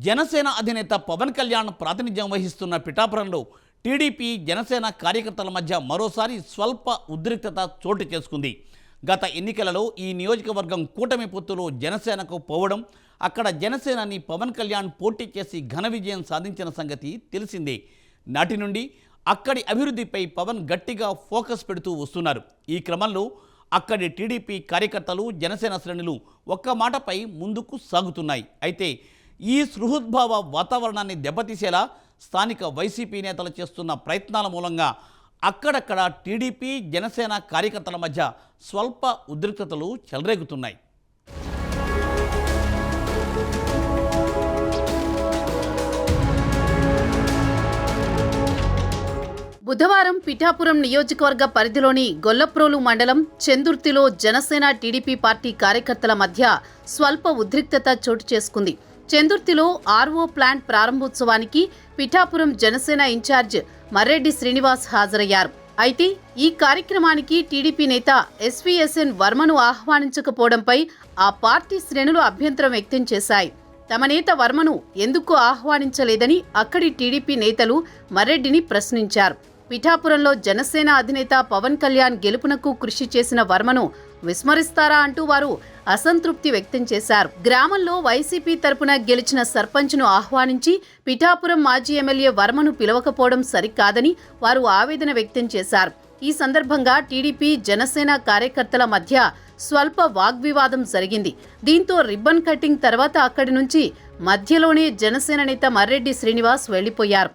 జనసేన అధినేత పవన్ కళ్యాణ్ ప్రాతినిధ్యం వహిస్తున్న పిఠాపురంలో టీడీపీ జనసేన కార్యకర్తల మధ్య మరోసారి స్వల్ప ఉద్రిక్తత చోటు చేసుకుంది. గత ఎన్నికలలో ఈ నియోజకవర్గం కూటమి పొత్తులో జనసేనకు పోవడం, అక్కడ జనసేనాని పవన్ కళ్యాణ్ పోటీ చేసి ఘన విజయం సాధించిన సంగతి తెలిసిందే. నాటి నుండి అక్కడి అభివృద్ధిపై పవన్ గట్టిగా ఫోకస్ పెడుతూ వస్తున్నారు. ఈ క్రమంలో అక్కడి టీడీపీ కార్యకర్తలు జనసేన శ్రేణులు ఒక్క మాటపై ముందుకు సాగుతున్నాయి. అయితే ఈ సృహద్భావ వాతావరణాన్ని దెబ్బతీసేలా స్థానిక వైసీపీ నేతలు చేస్తున్న ప్రయత్నాల మూలంగా అక్కడక్కడ టీడీపీ జనసేన కార్యకర్తల మధ్య స్వల్ప ఉద్రిక్తతలు చెలరేగుతున్నాయి. బుధవారం పిఠాపురం నియోజకవర్గ పరిధిలోని గొల్లప్రోలు మండలం చెందుర్తిలో జనసేన టీడీపీ పార్టీ కార్యకర్తల మధ్య స్వల్ప ఉద్రిక్తత చోటు చేసుకుంది. చెందుర్తిలో ఆర్ఓ ప్లాంట్ ప్రారంభోత్సవానికి పిఠాపురం జనసేన ఇన్ఛార్జ్ మర్రెడ్డి శ్రీనివాస్ హాజరయ్యారు. అయితే ఈ కార్యక్రమానికి టీడీపీ నేత ఎస్వీఎస్ఎన్ వర్మను ఆహ్వానించకపోవడంపై ఆ పార్టీ శ్రేణులు అభ్యంతరం వ్యక్తం చేశాయి. తమ నేత వర్మను ఎందుకు ఆహ్వానించలేదని అక్కడి టీడీపీ నేతలు మర్రెడ్డిని ప్రశ్నించారు. పిఠాపురంలో జనసేన అధినేత పవన్ కళ్యాణ్ గెలుపునకు కృషి చేసిన వర్మను విస్మరిస్తారా అంటూ వారు అసంతృప్తి వ్యక్తం చేశారు. గ్రామంలో వైసీపీ తరపున గెలిచిన సర్పంచ్ను ఆహ్వానించి పిఠాపురం మాజీ ఎమ్మెల్యే వర్మను పిలవకపోవడం సరికాదని వారు ఆవేదన వ్యక్తం చేశారు. ఈ సందర్భంగా టీడీపీ జనసేన కార్యకర్తల మధ్య స్వల్ప వాగ్వివాదం జరిగింది. దీంతో రిబ్బన్ కటింగ్ తర్వాత అక్కడి నుంచి మధ్యలోనే జనసేన నేత మర్రెడ్డి శ్రీనివాస్ వెళ్లిపోయారు.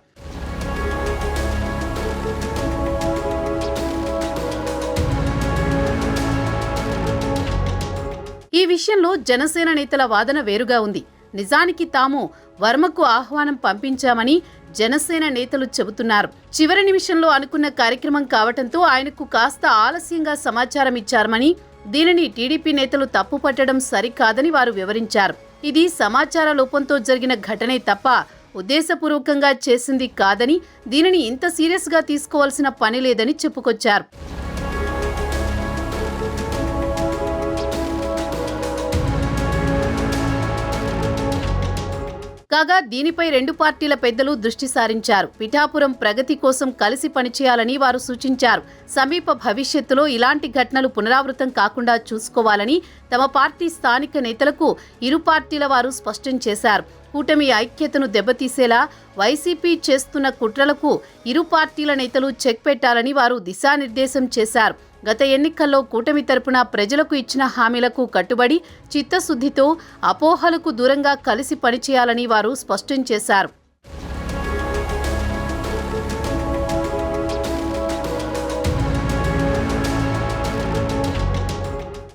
ఈ విషయంలో జనసేన నేతల వాదన వేరుగా ఉంది. నిజానికి తాము వర్మకు ఆహ్వానం పంపించామని జనసేన నేతలు చెబుతున్నారు. చివరి నిమిషంలో అనుకున్న కార్యక్రమం కావటంతో ఆయనకు కాస్త ఆలస్యంగా సమాచారం ఇచ్చారని, దీనిని టీడీపీ నేతలు తప్పుపట్టడం సరికాదని వారు వివరించారు. ఇది సమాచార లోపంతో జరిగిన ఘటనే తప్ప ఉద్దేశపూర్వకంగా చేసింది కాదని, దీనిని ఇంత సీరియస్గా తీసుకోవాల్సిన పని లేదని చెప్పుకొచ్చారు. కాగా దీనిపై రెండు పార్టీల పెద్దలు దృష్టి సారించారు. పిఠాపురం ప్రగతి కోసం కలిసి పనిచేయాలని వారు సూచించారు. సమీప భవిష్యత్తులో ఇలాంటి ఘటనలు పునరావృతం కాకుండా చూసుకోవాలని తమ పార్టీ స్థానిక నేతలకు ఇరు పార్టీల వారు స్పష్టం చేశారు. కూటమి ఐక్యతను దెబ్బతీసేలా వైసీపీ చేస్తున్న కుట్రలకు ఇరు పార్టీల నేతలు చెక్ పెట్టాలని వారు దిశానిర్దేశం చేశారు. గత ఎన్నికల్లో కూటమి తరపున ప్రజలకు ఇచ్చిన హామీలకు కట్టుబడి చిత్తశుద్ధితో అపోహలకు దూరంగా కలిసి పనిచేయాలని వారు స్పష్టం చేశారు.